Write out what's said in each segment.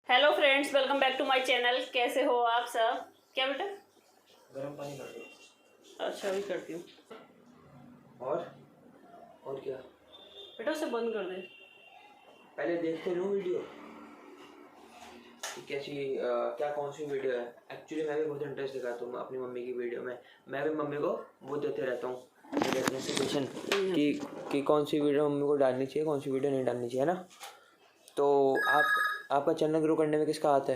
Hello friends, welcome back to my channel. कैसे हो आप सब? क्या बेटा? गर्म पानी कर दो। अच्छा, अभी करती हूँ। और क्या बेटा उसे बंद कर दे। पहले देखते लो वीडियो कि कैसी क्या कौन सी वीडियो है। एक्चुअली मैं भी बहुत इंटरेस्ट दिखाता हूँ अपनी मम्मी की वीडियो में। मैं भी मम्मी को वो देते रहता हूँ सजेशन कि कौन सी वीडियो मम्मी को डालनी चाहिए, कौन सी वीडियो नहीं डालनी चाहिए ना। तो आपका चैनल ग्रो करने में किसका हाथ है?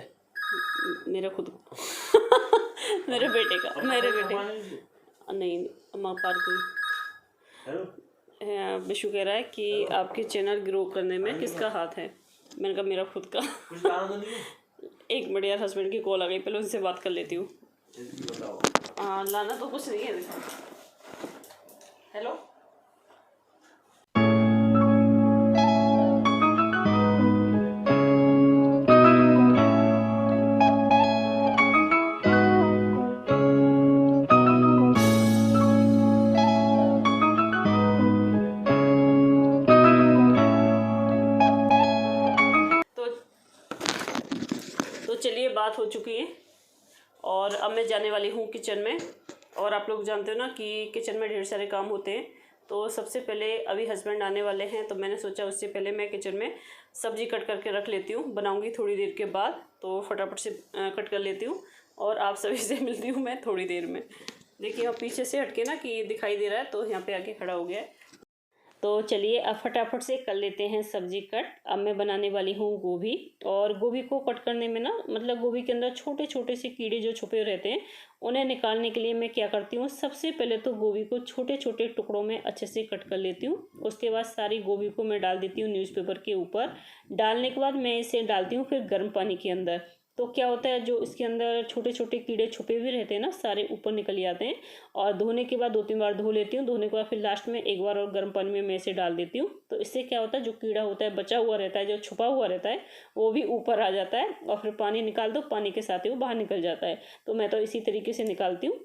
मेरा खुद मेरे बेटे का। नहीं, अम्मा पार गई। विशु कह रहा है कि आपके चैनल ग्रो करने में किसका हाथ है। मैंने कहा मेरा खुद का। एक मिनट यार, हस्बैंड की कॉल आ गई, पहले उनसे बात कर लेती हूँ। हाँ, लाना तो कुछ नहीं है। हेलो, तो चलिए, बात हो चुकी है और अब मैं जाने वाली हूँ किचन में। और आप लोग जानते हो ना कि किचन में ढेर सारे काम होते हैं। तो सबसे पहले अभी हस्बैंड आने वाले हैं, तो मैंने सोचा उससे पहले मैं किचन में सब्ज़ी कट करके रख लेती हूँ। बनाऊँगी थोड़ी देर के बाद, तो फटाफट से कट कर लेती हूँ और आप सभी से मिलती हूँ मैं थोड़ी देर में। देखिए, अब पीछे से हटके ना कि दिखाई दे रहा है, तो यहाँ पे आके खड़ा हो गया है। तो चलिए अब फटाफट से कर लेते हैं सब्जी कट। अब मैं बनाने वाली हूँ गोभी। और गोभी को कट करने में ना, मतलब गोभी के अंदर छोटे छोटे से कीड़े जो छुपे रहते हैं, उन्हें निकालने के लिए मैं क्या करती हूँ, सबसे पहले तो गोभी को छोटे छोटे टुकड़ों में अच्छे से कट कर लेती हूँ। उसके बाद सारी गोभी को मैं डाल देती हूँ न्यूज़पेपर के ऊपर। डालने के बाद मैं इसे डालती हूँ फिर गर्म पानी के अंदर। तो क्या होता है, जो इसके अंदर छोटे छोटे कीड़े छुपे हुए रहते हैं ना, सारे ऊपर निकल जाते हैं। और धोने के बाद 2-3 बार धो लेती हूँ। धोने के बाद फिर लास्ट में एक बार और गर्म पानी में मैं इसे डाल देती हूँ। तो इससे क्या होता है, जो कीड़ा होता है बचा हुआ रहता है, जो छुपा हुआ रहता है, वो भी ऊपर आ जाता है। और फिर पानी निकाल दो, पानी के साथ ही वो बाहर निकल जाता है। तो मैं तो इसी तरीके से निकालती हूँ।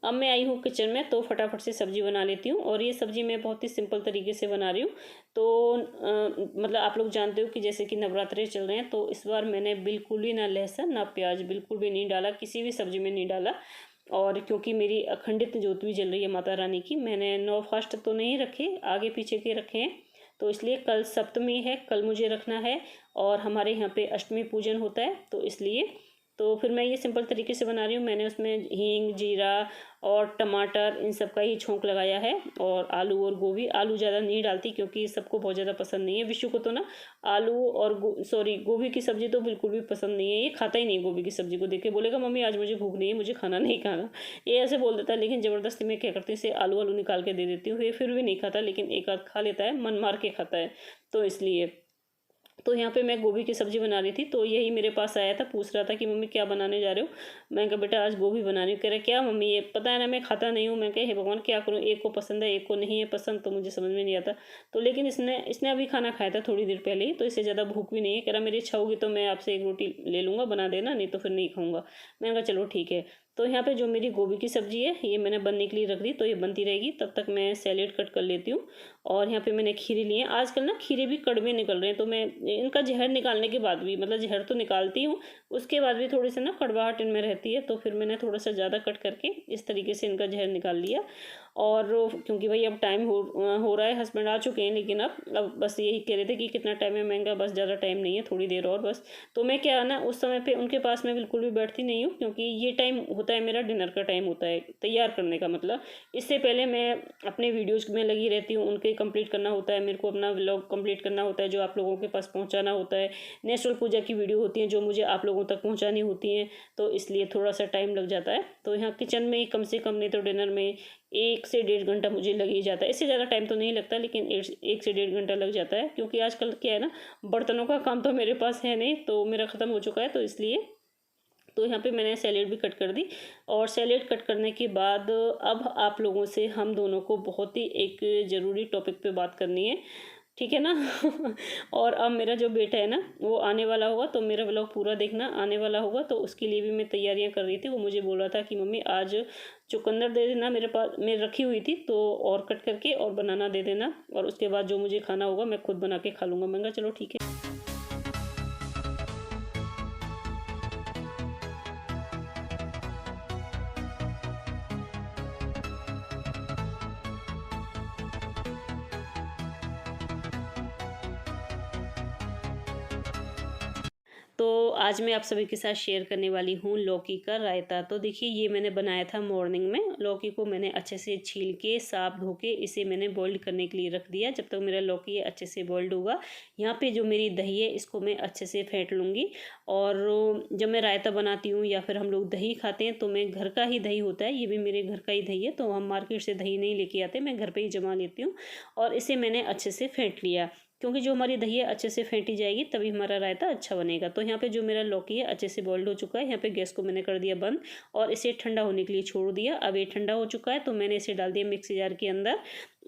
अब मैं आई हूँ किचन में, तो फटाफट से सब्ज़ी बना लेती हूँ। और ये सब्ज़ी मैं बहुत ही सिंपल तरीके से बना रही हूँ। तो मतलब आप लोग जानते हो कि जैसे कि नवरात्रे चल रहे हैं, तो इस बार मैंने बिल्कुल ही ना लहसुन ना प्याज बिल्कुल भी नहीं डाला, किसी भी सब्ज़ी में नहीं डाला। और क्योंकि मेरी अखंडित ज्योत भी जल रही है माता रानी की, मैंने 9 फास्ट तो नहीं रखे, आगे पीछे के रखे हैं। तो इसलिए कल सप्तमी है, कल मुझे रखना है। और हमारे यहाँ पे अष्टमी पूजन होता है, तो इसलिए तो फिर मैं ये सिंपल तरीके से बना रही हूँ। मैंने उसमें हींग, जीरा और टमाटर, इन सब का ही छोंक लगाया है। और आलू और गोभी, आलू ज़्यादा नहीं डालती क्योंकि सबको बहुत ज़्यादा पसंद नहीं है। विशु को तो ना आलू और गोभी की सब्ज़ी तो बिल्कुल भी पसंद नहीं है। ये खाता ही नहीं गोभी की सब्ज़ी को। देख के बोलेगा मम्मी आज मुझे भूख नहीं है, मुझे खाना नहीं खाना, ये ऐसे बोल देता है। लेकिन ज़बरदस्ती मैं क्या करती हूँ, इसे आलू निकाल के दे देती हूँ। ये फिर भी नहीं खाता, लेकिन एक आध खा लेता है, मन मार के खाता है। तो इसलिए तो यहाँ पे मैं गोभी की सब्ज़ी बना रही थी, तो यही मेरे पास आया था, पूछ रहा था कि मम्मी क्या बनाने जा रहे हो। मैं कहा बेटा आज गोभी बना रही हूँ। कह रहा क्या मम्मी, ये पता है ना मैं खाता नहीं हूँ। मैं कहा हे भगवान क्या करूँ, एक को पसंद है एक को नहीं है पसंद, तो मुझे समझ में नहीं आता। तो लेकिन इसने अभी खाना खाया था थोड़ी देर पहले ही, तो इसे ज़्यादा भूख भी नहीं है। कह रहा मेरी इच्छा होगी तो मैं आपसे एक रोटी ले लूँगा, बना देना, नहीं तो फिर नहीं खाऊँगा। मैंने कहा चलो ठीक है। तो यहाँ पे जो मेरी गोभी की सब्ज़ी है, ये मैंने बनने के लिए रख दी, तो ये बनती रहेगी। तब तक मैं सैलेड कट कर लेती हूँ। और यहाँ पे मैंने खीरे लिए हैं। आजकल ना खीरे भी कड़वे निकल रहे हैं, तो मैं इनका जहर निकालने के बाद भी, मतलब जहर तो निकालती हूँ, उसके बाद भी थोड़ी सी ना कड़वाहट इनमें रहती है। तो फिर मैंने थोड़ा सा ज़्यादा कट करके इस तरीके से इनका जहर निकाल लिया। और क्योंकि भाई अब टाइम हो रहा है, हस्बैंड आ चुके हैं, लेकिन अब बस यही कह रहे थे कि कितना टाइम है। महंगा बस ज़्यादा टाइम नहीं है, थोड़ी देर और बस। तो मैं क्या ना उस समय पे उनके पास में बिल्कुल भी बैठती नहीं हूँ, क्योंकि ये टाइम होता है मेरा डिनर का टाइम होता है, तैयार करने का। मतलब इससे पहले मैं अपने वीडियोज़ में लगी रहती हूँ, उनके कंप्लीट करना होता है मेरे को, अपना व्लॉग कंप्लीट करना होता है जो आप लोगों के पास पहुँचाना होता है। नेचुरल पूजा की वीडियो होती हैं जो मुझे आप लोगों तक पहुँचानी होती हैं, तो इसलिए थोड़ा सा टाइम लग जाता है। तो यहाँ किचन में कम से कम नहीं तो डिनर में 1 से 1.5 घंटा मुझे लग ही जाता है। इससे ज़्यादा टाइम तो नहीं लगता, लेकिन 1 से 1.5 घंटा लग जाता है। क्योंकि आजकल क्या है ना, बर्तनों का काम तो मेरे पास है नहीं, तो मेरा ख़त्म हो चुका है, तो इसलिए। तो यहाँ पे मैंने सैलेड भी कट कर दी। और सैलेड कट करने के बाद अब आप लोगों से हम दोनों को बहुत ही एक ज़रूरी टॉपिक पे बात करनी है, ठीक है ना। और अब मेरा जो बेटा है ना, वो आने वाला होगा, तो मेरा व्लॉग पूरा देखना, आने वाला होगा। तो उसके लिए भी मैं तैयारियां कर रही थी। वो मुझे बोल रहा था कि मम्मी आज चुकंदर दे देना, मेरे पास मैं रखी हुई थी, तो और कट करके और बनाना दे देना, और उसके बाद जो मुझे खाना होगा मैं खुद बना के खा लूँगा। मैं कहा चलो ठीक है। तो आज मैं आप सभी के साथ शेयर करने वाली हूँ लौकी का रायता। तो देखिए ये मैंने बनाया था मॉर्निंग में। लौकी को मैंने अच्छे से छील के साफ धो के इसे मैंने बॉइल्ड करने के लिए रख दिया। जब तक मेरा लौकी अच्छे से बॉइल्ड होगा, यहाँ पे जो मेरी दही है इसको मैं अच्छे से फेंट लूँगी। और जब मैं रायता बनाती हूँ या फिर हम लोग दही खाते हैं तो मैं घर का ही दही होता है, ये भी मेरे घर का ही दही है, तो हम मार्केट से दही नहीं लेके आते, मैं घर पर ही जमा लेती हूँ। और इसे मैंने अच्छे से फेंट लिया, क्योंकि जो हमारी दही है अच्छे से फेंटी जाएगी तभी हमारा रायता अच्छा बनेगा। तो यहाँ पे जो मेरा लौकी है अच्छे से बॉइल्ड हो चुका है। यहाँ पे गैस को मैंने कर दिया बंद और इसे ठंडा होने के लिए छोड़ दिया। अब ये ठंडा हो चुका है तो मैंने इसे डाल दिया मिक्सी जार के अंदर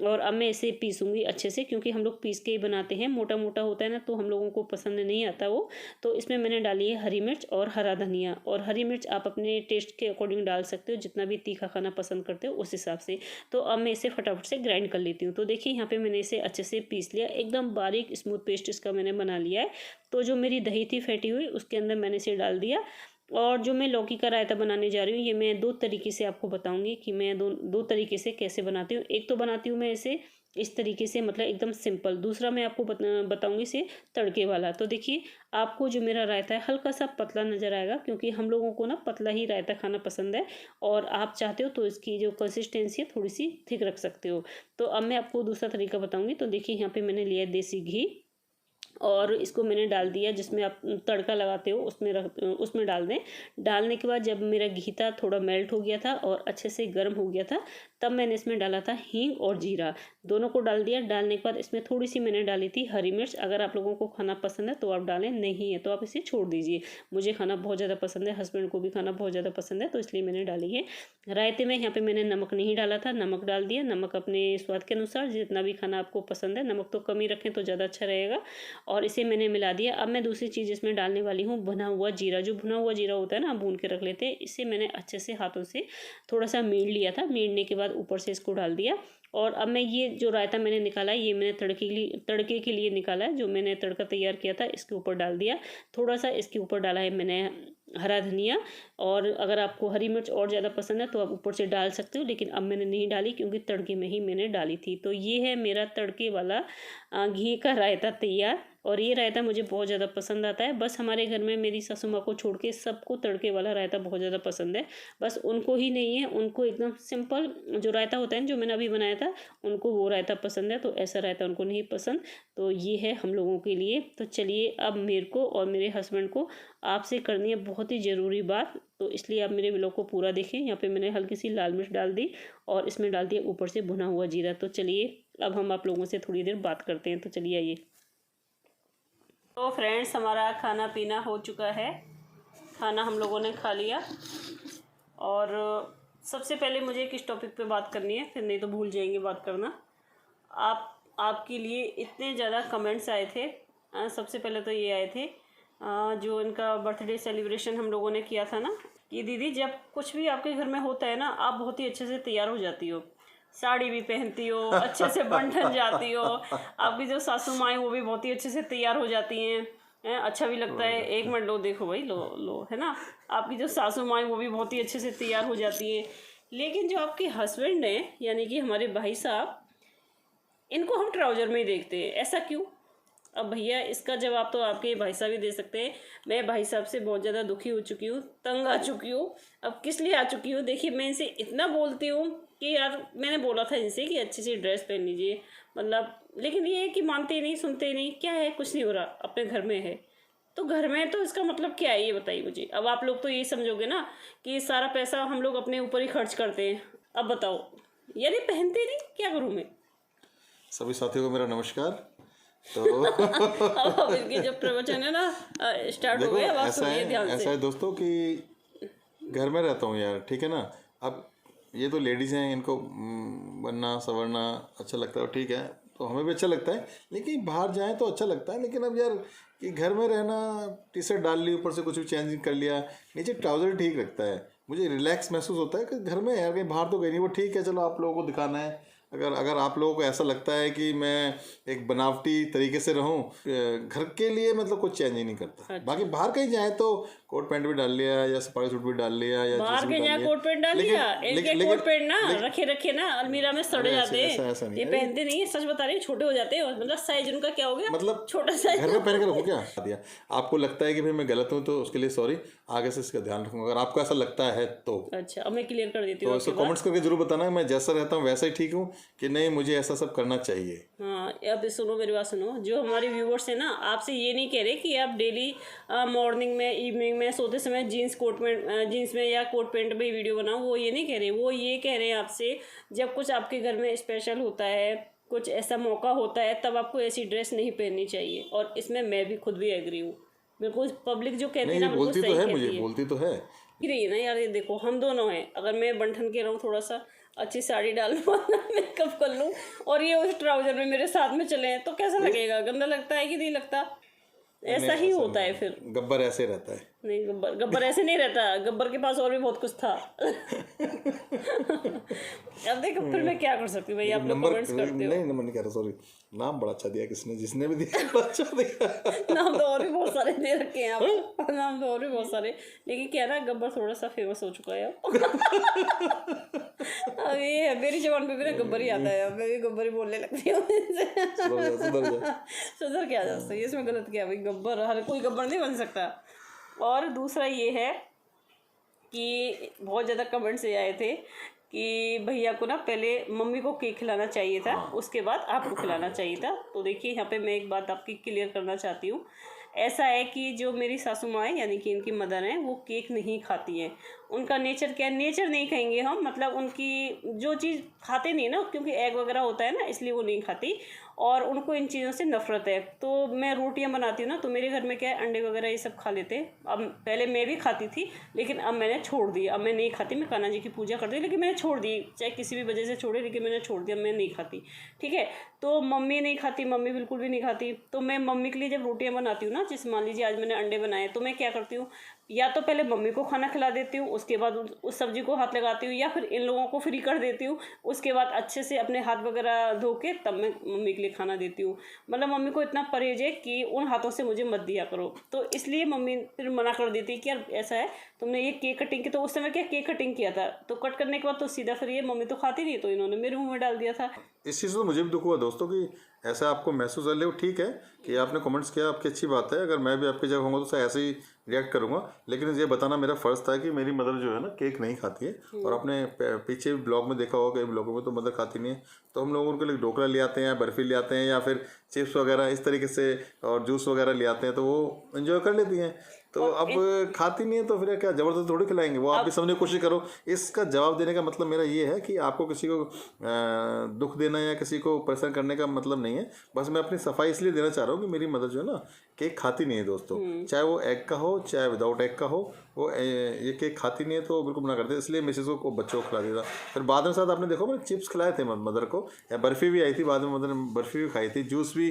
और अब मैं इसे पीसूँगी अच्छे से, क्योंकि हम लोग पीस के ही बनाते हैं। मोटा मोटा होता है ना तो हम लोगों को पसंद नहीं आता वो। तो इसमें मैंने डाली है हरी मिर्च और हरा धनिया, और हरी मिर्च आप अपने टेस्ट के अकॉर्डिंग डाल सकते हो, जितना भी तीखा खाना पसंद करते हो उस हिसाब से। तो अब मैं इसे फटाफट से ग्राइंड कर लेती हूँ। तो देखिए यहाँ पे मैंने इसे अच्छे से पीस लिया, एकदम बारीक स्मूथ पेस्ट इसका मैंने बना लिया है। तो जो मेरी दही थी फेंटी हुई उसके अंदर मैंने इसे डाल दिया। और जो मैं लौकी का रायता बनाने जा रही हूँ ये मैं दो तरीके से आपको बताऊंगी कि मैं दो तरीके से कैसे बनाती हूँ। एक तो बनाती हूँ मैं इसे इस तरीके से, मतलब एकदम सिंपल। दूसरा मैं आपको बताऊंगी इसे तड़के वाला। तो देखिए आपको जो मेरा रायता है हल्का सा पतला नज़र आएगा, क्योंकि हम लोगों को ना पतला ही रायता खाना पसंद है, और आप चाहते हो तो इसकी जो कंसिस्टेंसी है थोड़ी सी थिक रख सकते हो। तो अब मैं आपको दूसरा तरीका बताऊँगी। तो देखिए यहाँ पर मैंने लिया देसी घी और इसको मैंने डाल दिया, जिसमें आप तड़का लगाते हो उसमें डाल दें। डालने के बाद जब मेरा घी था थोड़ा मेल्ट हो गया था और अच्छे से गर्म हो गया था, तब मैंने इसमें डाला था हींग और जीरा, दोनों को डाल दिया। डालने के बाद इसमें थोड़ी सी मैंने डाली थी हरी मिर्च। अगर आप लोगों को खाना पसंद है तो आप डालें, नहीं है तो आप इसे छोड़ दीजिए। मुझे खाना बहुत ज़्यादा पसंद है, हस्बैंड को भी खाना बहुत ज़्यादा पसंद है, तो इसलिए मैंने डाली है। रायते में यहाँ पे मैंने नमक नहीं डाला था, नमक डाल दिया। नमक अपने स्वाद के अनुसार, जितना भी खाना आपको पसंद है, नमक तो कम ही रखें तो ज़्यादा अच्छा रहेगा। और इसे मैंने मिला दिया। अब मैं दूसरी चीज़ इसमें डालने वाली हूँ भुना हुआ जीरा। जो भुना हुआ जीरा होता है ना, भून के रख लेते हैं। इसे मैंने अच्छे से हाथों से थोड़ा सा मीड़ लिया था। मीड़ने के बाद ऊपर से इसको डाल दिया। और अब मैं ये जो रायता मैंने निकाला है ये मैंने तड़के के लिए निकाला है। जो मैंने तड़का तैयार किया था इसके ऊपर डाल दिया। थोड़ा सा इसके ऊपर डाला है मैंने हरा धनिया, और अगर आपको हरी मिर्च और ज़्यादा पसंद है तो आप ऊपर से डाल सकते हो, लेकिन अब मैंने नहीं डाली क्योंकि तड़के में ही मैंने डाली थी। तो ये है मेरा तड़के वाला घी का रायता तैयार। और ये रायता मुझे बहुत ज़्यादा पसंद आता है। बस हमारे घर में मेरी सासू माँ को छोड़ के सबको तड़के वाला रायता बहुत ज़्यादा पसंद है। बस उनको ही नहीं है, उनको एकदम सिंपल जो रायता होता है जो मैंने अभी बनाया था उनको वो रायता पसंद है, तो ऐसा रायता उनको नहीं पसंद। तो ये है हम लोगों के लिए। तो चलिए अब मेरे को और मेरे हस्बैंड को आपसे करनी है बहुत ही ज़रूरी बात, तो इसलिए आप मेरे व्लॉग को पूरा देखें। यहाँ पे मैंने हल्की सी लाल मिर्च डाल दी और इसमें डाल दिया ऊपर से भुना हुआ जीरा। तो चलिए अब हम आप लोगों से थोड़ी देर बात करते हैं। तो चलिए आइए। तो फ्रेंड्स हमारा खाना पीना हो चुका है। खाना हम लोगों ने खा लिया। और सबसे पहले मुझे किस टॉपिक पे बात करनी है, फिर नहीं तो भूल जाएंगे बात करना। आपके लिए इतने ज़्यादा कमेंट्स आए थे। सबसे पहले तो ये आए थे जो इनका बर्थडे सेलिब्रेशन हम लोगों ने किया था ना, कि दीदी जब कुछ भी आपके घर में होता है ना आप बहुत ही अच्छे से तैयार हो जाती हो, साड़ी भी पहनती हो, अच्छे से बन ठन जाती हो। आपकी जो सासू माँ है वो भी बहुत ही अच्छे से तैयार हो जाती हैं, अच्छा भी लगता है। एक मिनट लो, देखो भाई, लो है ना, आपकी जो सासू माँ है वो भी बहुत ही अच्छे से तैयार हो जाती हैं। लेकिन जो आपके हस्बैंड हैं यानी कि हमारे भाई साहब, इनको हम ट्राउज़र में ही देखते हैं, ऐसा क्यों? अब भैया इसका जवाब तो आपके भाई साहब ही दे सकते हैं। मैं भाई साहब से बहुत ज़्यादा दुखी हो चुकी हूँ, तंग आ चुकी हूँ। अब किस लिए आ चुकी हूँ, देखिए मैं इनसे इतना बोलती हूँ कि यार मैंने बोला था इनसे कि अच्छी सी ड्रेस पहन लीजिए, मतलब, लेकिन ये है कि मानते नहीं, सुनते नहीं। क्या है, कुछ नहीं हो रहा, अपने घर में है तो घर में, तो इसका मतलब क्या है ये बताइए मुझे। अब आप लोग तो यही समझोगे ना कि सारा पैसा हम लोग अपने ऊपर ही खर्च करते हैं। अब बताओ, यानी पहनते नहीं, क्या करूँ मैं? सभी साथियों को मेरा नमस्कार। तो अब इनके जब प्रवचन है ना स्टार्ट हो गए, अब आप सुनिए ध्यान से। ऐसा है दोस्तों कि घर में रहता हूँ यार, ठीक है ना। अब ये तो लेडीज़ हैं, इनको बनना संवरना अच्छा लगता है, ठीक है, तो हमें भी अच्छा लगता है। लेकिन बाहर जाएं तो अच्छा लगता है। लेकिन अब यार कि घर में रहना, टी शर्ट डाल ली, ऊपर से कुछ भी चेंजिंग कर लिया, नीचे ट्राउज़र ठीक लगता है, मुझे रिलैक्स महसूस होता है कि घर में यार कहीं बाहर तो गई नहीं। वो ठीक है, चलो आप लोगों को दिखाना है, अगर अगर आप लोगों को ऐसा लगता है कि मैं एक बनावटी तरीके से रहूं, घर के लिए मतलब कुछ चेंज ही नहीं करता। बाकी बाहर कहीं जाए तो कोट पैंट भी डाल लिया या सफारी सूट भी डाल लिया या बाहर के यहाँ कोट पैंट डाल लिया, इनके कोट पैंट ना रखे ना अलमीरा में सड़ जाते हैं, ये पहनते नहीं है। सच बता रही, छोटे हो जाते हैं, मतलब साइज उनका क्या हो गया, मतलब छोटा साइज। घर में पहन कर रखो क्या दिया। आपको लगता है कि भाई मैं गलत हूँ तो उसके लिए सॉरी, आगे से इसका ध्यान रखूंगा अगर आपको ऐसा लगता है तो। अच्छा, अब मैं क्लियर कर देती हूँ। तो इसको कमेंट्स करके जरूर बताना मैं जैसा रहता हूँ वैसा ही ठीक हूँ कि नहीं, मुझे ऐसा सब करना चाहिए। हाँ, अब सुनो मेरी बात सुनो, जो हमारे व्यूवर्स हैं ना, आपसे ये नहीं कह रहे कि आप डेली मॉर्निंग में, इवनिंग में, सोते समय जीन्स में या कोट पैंट में वीडियो बनाओ, वो ये नहीं कह रहे। वो ये कह रहे हैं आपसे, जब कुछ आपके घर में स्पेशल होता है, कुछ ऐसा मौका होता है, तब आपको ऐसी ड्रेस नहीं पहननी चाहिए। और इसमें मैं भी खुद भी एग्री हूँ, बिल्कुल। पब्लिक जो कहती है ना, बोलती तो है, मुझे बोलती तो है रही ना यार। ये देखो, हम दोनों हैं, अगर मैं बंठन के रहूँ, थोड़ा सा अच्छी साड़ी डाल लूँ, मेकअप कर लूँ, और ये उस ट्राउजर में मेरे साथ में चले हैं, तो कैसा लगेगा? गंदा लगता है कि नहीं लगता? ऐसा ही होता है फिर। गब्बर ऐसे रहता है। नहीं, गब्बर ऐसे नहीं रहता, गब्बर के पास और भी बहुत कुछ था। अब देखो फिर मैं क्या कर सकती हूँ भाई, आप लोग कमेंट्स करते हो। नहीं, नंबर नहीं कह रहा, सॉरी। नाम बड़ा अच्छा दिया किसने, जिसने भी दिया बड़ा अच्छा दिया। नाम तो और भी बहुत सारे दे रखे हैं आप, नाम तो और भी बहुत सारे, लेकिन क्या ना, गब्बर थोड़ा सा फेमस हो चुका है अब ये मेरी जबान पे भी ना गब्बर ही आता है, मैं भी गब्बर ही बोलने लगती हूँ। सुधर क्या जा सकता है, इसमें गलत क्या भाई? गब्बर, हर कोई गब्बर नहीं बन सकता। और दूसरा ये है कि बहुत ज़्यादा कमेंट्स ये आए थे कि भैया को ना पहले मम्मी को केक खिलाना चाहिए था, उसके बाद आपको खिलाना चाहिए था। तो देखिए, यहाँ पे मैं एक बात आपकी क्लियर करना चाहती हूँ। ऐसा है कि जो मेरी सासू माँ है, यानी कि इनकी मदर हैं, वो केक नहीं खाती हैं। उनका नेचर क्या है, नेचर नहीं कहेंगे हम, मतलब उनकी जो चीज़ खाते नहीं ना, क्योंकि एग वगैरह होता है ना, इसलिए वो नहीं खाती, और उनको इन चीज़ों से नफरत है। तो मैं रोटियां बनाती हूँ ना, तो मेरे घर में क्या है, अंडे वगैरह ये सब खा लेते हैं। अब पहले मैं भी खाती थी, लेकिन अब मैंने छोड़ दी, अब मैं नहीं खाती। मैं कान्हा जी की पूजा करती हूँ, लेकिन मैंने छोड़ दी, चाहे किसी भी वजह से छोड़े, लेकिन मैंने छोड़ दिया, मैं नहीं खाती। ठीक है, तो मम्मी नहीं खाती, मम्मी बिल्कुल भी नहीं खाती। तो मैं मम्मी के लिए जब रोटियां बनाती हूँ ना, जैसे मान लीजिए आज मैंने अंडे बनाए, तो मैं क्या करती हूँ, या तो पहले मम्मी को खाना खिला देती हूँ, उसके बाद उस सब्जी को हाथ लगाती हूँ, या फिर इन लोगों को फ्री कर देती हूँ। उसके बाद अच्छे से अपने हाथ वगैरह धो के तब मैं मम्मी के लिए खाना देती हूँ। मतलब मम्मी को इतना परहेज है कि उन हाथों से मुझे मत दिया करो। तो इसलिए मम्मी फिर मना कर देती है कि यार ऐसा है, तुमने ये केक कटिंग की, तो उस समय क्या केक कटिंग किया था, तो कट करने के बाद तो सीधा फिर ये मम्मी तो खाती नहीं, तो इन्होंने मेरे मुँह में डाल दिया था। इस चीज़ से तो मुझे भी दुख हुआ दोस्तों कि ऐसा आपको महसूस कर ले। ठीक है कि आपने कमेंट्स किया, आपकी अच्छी बात है। अगर मैं भी आपकी जगह होऊंगा तो ऐसे ही रिएक्ट करूंगा, लेकिन ये बताना मेरा फ़र्ज़ था कि मेरी मदर जो है ना, केक नहीं खाती है। और आपने पीछे ब्लॉग में देखा होगा, कई ब्लॉगों में तो मदर खाती नहीं है, तो हम लोग उनके लिए ढोकला ले आते हैं, बर्फ़ी ले आते हैं, या फिर चिप्स वगैरह इस तरीके से, और जूस वगैरह ले आते हैं, तो वो एंजॉय कर लेती हैं। तो अब खाती नहीं है तो फिर क्या ज़बरदस्ती थोड़ी खिलाएंगे, वो आप भी समझने की कोशिश करो। इसका जवाब देने का मतलब मेरा ये है कि आपको किसी को दुख देना या किसी को परेशान करने का मतलब नहीं है। बस मैं अपनी सफाई इसलिए देना चाह रहा हूँ कि मेरी मदर जो है ना, केक खाती नहीं है दोस्तों, चाहे वो एग का हो चाहे विदाउट एग का हो, वो ये केक खाती नहीं है, तो बिल्कुल मना करते हैं। इसलिए मिसेस को बच्चों को खिला देता। फिर बाद में साथ आपने देखो, मैंने चिप्स खिलाए थे मदर को, या बर्फ़ी भी आई थी बाद में, मदर ने बर्फ़ी भी खाई थी, जूस भी।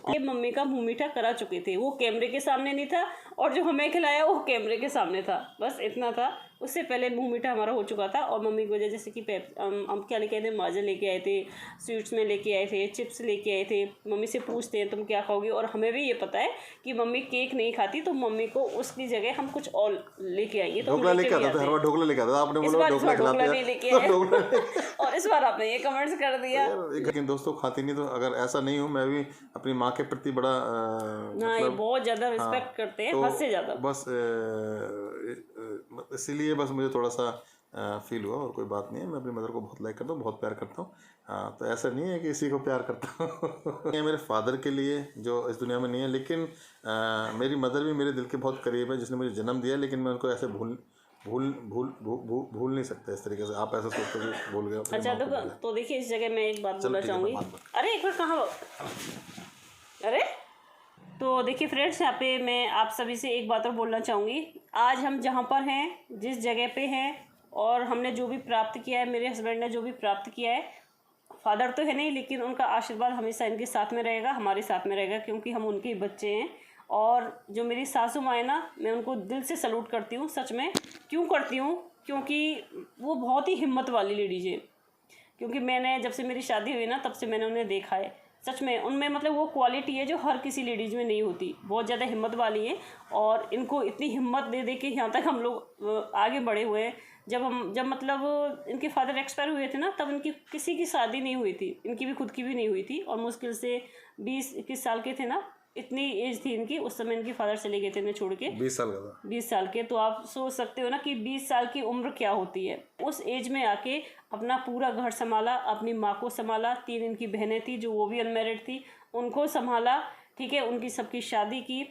ये मम्मी का मुँह मीठा करा चुके थे, वो कैमरे के सामने नहीं था, और जो हमें खिलाया वो कैमरे के सामने था, बस इतना था। उससे पहले मुँह मीठा हमारा हो चुका था। और मम्मी की वजह, जैसे कि हम क्या लेके आए थे, माजा लेके आए थे, स्वीट्स में लेके आए थे, चिप्स लेके आए थे। मम्मी से पूछते हैं तुम क्या खाओगी, और हमें भी ये पता है कि मम्मी केक नहीं खाती, तो मम्मी को उसकी जगह हम कुछ और लेके आएंगे। तो ढोकला लेके आता था, हर बार ढोकला लेके आता था, आपने बोला ढोकला ढोकला नहीं लेके आए, और इस बार आपने ये कमेंट्स कर दिया। लेकिन दोस्तों खाती नहीं, तो अगर ऐसा नहीं हूँ, मैं भी अपनी माँ के प्रति बड़ा मतलब बहुत ज़्यादा रिस्पेक्ट करते हैं, हद से ज़्यादा। बस इसीलिए बस मुझे थोड़ा सा फील हुआ, और कोई बात नहीं है। मैं अपनी मदर को बहुत लाइक करता हूँ, बहुत प्यार करता हूँ। हाँ, तो ऐसा नहीं है कि इसी को प्यार करता हूँ। ये मेरे फादर के लिए जो इस दुनिया में नहीं है, लेकिन मेरी मदर भी मेरे दिल के बहुत करीब है, जिसने मुझे जन्म दिया, लेकिन मैं उनको ऐसे भूल नहीं सकता इस तरीके से। आप ऐसा सोचते हो कि भूल गए। अच्छा, तो देखिए, इस जगह मैं एक बात बोलना चाहूँगी। अरे एक बार कहाँ, अरे तो देखिए फ्रेंड्स, यहाँ पे मैं आप सभी से एक बात और बोलना चाहूँगी। आज हम जहाँ पर हैं, जिस जगह पे हैं, और हमने जो भी प्राप्त किया है, मेरे हस्बैंड ने जो भी प्राप्त किया है, फादर तो है नहीं, लेकिन उनका आशीर्वाद हमेशा इनके साथ में रहेगा, हमारे साथ में रहेगा, क्योंकि हम उनके ही बच्चे हैं। और जो मेरी सासू माँ है ना, मैं उनको दिल से सलूट करती हूँ, सच में। क्यों करती हूँ? क्योंकि वो बहुत ही हिम्मत वाली लेडीज है, क्योंकि मैंने जब से मेरी शादी हुई ना तब से मैंने उन्हें देखा है, सच में उनमें मतलब वो क्वालिटी है जो हर किसी लेडीज़ में नहीं होती। बहुत ज़्यादा हिम्मत वाली है और इनको इतनी हिम्मत दे दे के यहाँ तक हम लोग आगे बढ़े हुए हैं। जब मतलब इनके फादर एक्सपायर हुए थे ना, तब इनकी किसी की शादी नहीं हुई थी, इनकी भी खुद की भी नहीं हुई थी, और मुश्किल से 20-21 साल के थे ना, इतनी एज थी इनकी। उस समय इनके फादर चले गए थे इन्हें छोड़ के, 20 साल का था। 20 साल के। तो आप सोच सकते हो ना कि 20 साल की उम्र क्या होती है। उस एज में आके अपना पूरा घर संभाला, अपनी माँ को संभाला, 3 इनकी बहनें थी जो वो भी अनमैरिड थी, उनको संभाला, ठीक है, उनकी सबकी शादी की।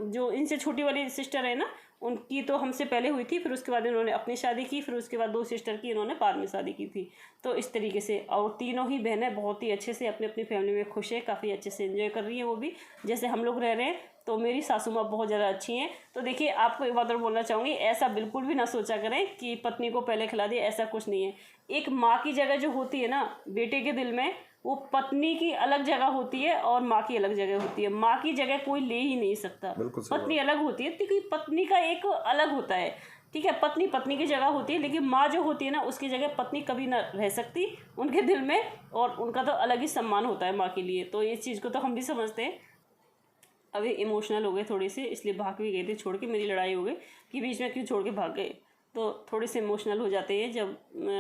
जो इनसे छोटी वाली सिस्टर है ना, उनकी तो हमसे पहले हुई थी, फिर उसके बाद इन्होंने अपनी शादी की, फिर उसके बाद 2 सिस्टर की इन्होंने बाद में शादी की थी। तो इस तरीके से, और तीनों ही बहनें बहुत ही अच्छे से अपनी अपनी फैमिली में खुश है, काफ़ी अच्छे से एंजॉय कर रही हैं वो भी, जैसे हम लोग रह रहे हैं। तो मेरी सासू माँ बहुत ज़्यादा अच्छी हैं। तो देखिए, आपको एक बात और बोलना चाहूँगी, ऐसा बिल्कुल भी ना सोचा करें कि पत्नी को पहले खिला दिया, ऐसा कुछ नहीं है। एक माँ की जगह जो होती है ना बेटे के दिल में, वो पत्नी की अलग जगह होती है और माँ की अलग जगह होती है। माँ की जगह कोई ले ही नहीं सकता, पत्नी अलग होती है, क्योंकि पत्नी का एक अलग होता है, ठीक है, पत्नी पत्नी की जगह होती है, लेकिन माँ जो होती है ना, उसकी जगह पत्नी कभी ना रह सकती उनके दिल में, और उनका तो अलग ही सम्मान होता है माँ के लिए। तो इस चीज़ को तो हम भी समझते हैं। अभी इमोशनल हो गए थोड़े से, इसलिए भाग भी गए थे छोड़ के, मेरी लड़ाई हो गई कि बीच में क्यों छोड़ के भाग गए। तो थोड़े से इमोशनल हो जाते हैं जब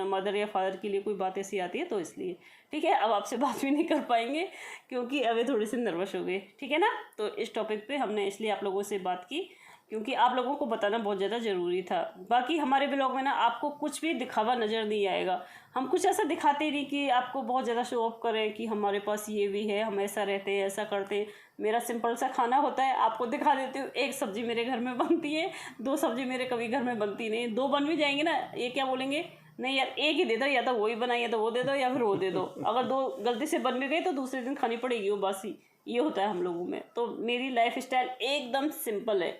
मदर या फादर के लिए कोई बात ऐसी आती है, तो इसलिए। ठीक है, अब आपसे बात भी नहीं कर पाएंगे क्योंकि अभी थोड़े से नर्वस हो गए, ठीक है ना। तो इस टॉपिक पे हमने इसलिए आप लोगों से बात की क्योंकि आप लोगों को बताना बहुत ज़्यादा ज़रूरी था। बाकी हमारे ब्लॉग में ना आपको कुछ भी दिखावा नज़र नहीं आएगा। हम कुछ ऐसा दिखाते ही नहीं कि आपको बहुत ज़्यादा शो ऑफ करें कि हमारे पास ये भी है, हम ऐसा रहते हैं, ऐसा करते हैं। मेरा सिंपल सा खाना होता है, आपको दिखा देती हूँ। 1 सब्ज़ी मेरे घर में बनती है, 2 सब्ज़ी मेरे कभी घर में बनती नहीं। 2 बन भी जाएंगे ना, ये क्या बोलेंगे, नहीं यार 1 ही दे दो, या तो वही बनाई, या तो वो दे दो, या फिर वो दे दो। अगर 2 गलती से बन भी गई तो दूसरे दिन खानी पड़ेगी वो बासी। ये होता है हम लोगों में। तो मेरी लाइफ स्टाइल एकदम सिंपल है,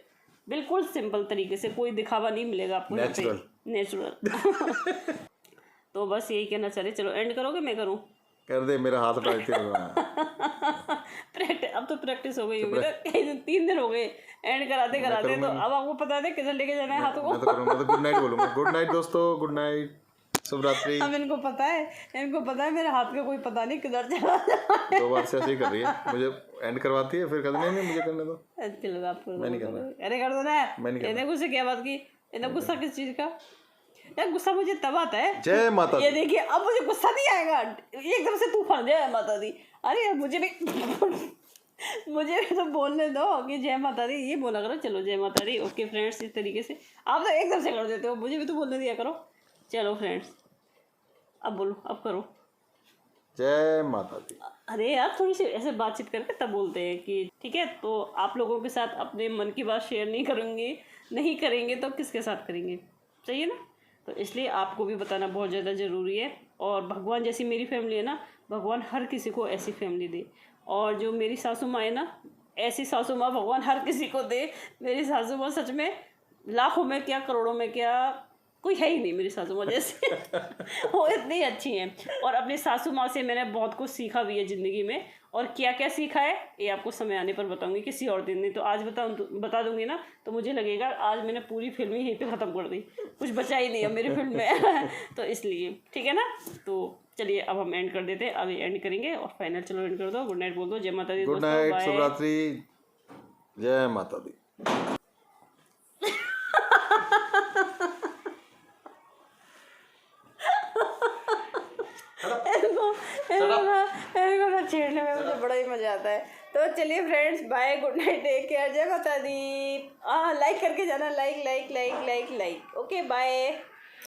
बिल्कुल सिंपल तरीके से, कोई दिखावा नहीं मिलेगा आपको, नेचुरल। तो बस यही कहना चाह रहे। चलो एंड करोगे, मैं करूँ? कर दे, मेरा हाथ उठाते प्रैक्टिस, अब तो प्रैक्टिस हो गई होगी ना, 3 दिन हो गए एंड कराते कराते। तो अब आपको पता है किधर लेके जाना है हाथों को। मैं तो गुड नाइट बोलूँगा। गुड नाइट दोस्तों, गुड नाइट, शुभ रात्रि। अब इनको पता है मेरे हाथ का कोई पता नहीं किधर चला। 2 बार से ऐसे ही कर रही है, मुझे एंड करवाती है, फिर कहते नहीं मुझे करने दो। चलो आपको मैं नहीं करना। अरे कर दो ना, इन्हें गुस्से क्या बात की, इन्हें गुस्सा किस चीज़ का? यार गुस्सा मुझे तब आता है, जय माता दी। ये देखिए अब मुझे गुस्सा नहीं आएगा, एकदम से तूफान, जय माता दी। अरे यार मुझे भी तो बोलने दो कि जय माता दी, ये बोला करो। चलो जय माता दी। ओके फ्रेंड्स, इस तरीके से आप तो एकदम से कर देते हो, मुझे भी तो बोलने दिया करो। चलो फ्रेंड्स, अब बोलो, अब करो जय माता दी। अरे यार थोड़ी सी ऐसे बातचीत करके तब बोलते हैं कि ठीक है। तो आप लोगों के साथ अपने मन की बात शेयर नहीं करेंगे तो किसके साथ करेंगे, सही है ना। तो इसलिए आपको भी बताना बहुत ज़्यादा ज़रूरी है। और भगवान जैसी मेरी फैमिली है ना, भगवान हर किसी को ऐसी फैमिली दे। और जो मेरी सासू माँ है ना, ऐसी सासू माँ भगवान हर किसी को दे। मेरी सासू माँ सच में लाखों में क्या, करोड़ों में क्या, कोई है ही नहीं मेरी सासू माँ जैसे। वो इतनी अच्छी हैं। और अपनी सासू माँ से मैंने बहुत कुछ सीखा भी है ज़िंदगी में। और क्या क्या सीखा है ये आपको समय आने पर बताऊंगी, किसी और दिन नहीं। तो आज बता दूंगी ना, तो मुझे लगेगा आज मैंने पूरी फिल्म ही यहीं पे ख़त्म कर दी, कुछ बचा ही नहीं है मेरी फिल्म में। तो इसलिए ठीक है ना। तो चलिए अब हम एंड कर देते हैं, अभी एंड करेंगे और फाइनल। चलो एंड कर दो, गुड नाइट बोल दो, जय माता दी। गुड नाइट, शुभ रात्रि, जय माता दी। इनको छेड़ने में मुझे बड़ा ही मजा आता है। तो चलिए friends, bye, good night, take care, जय माता दी। लाइक करके जाना, लाइक। Okay bye.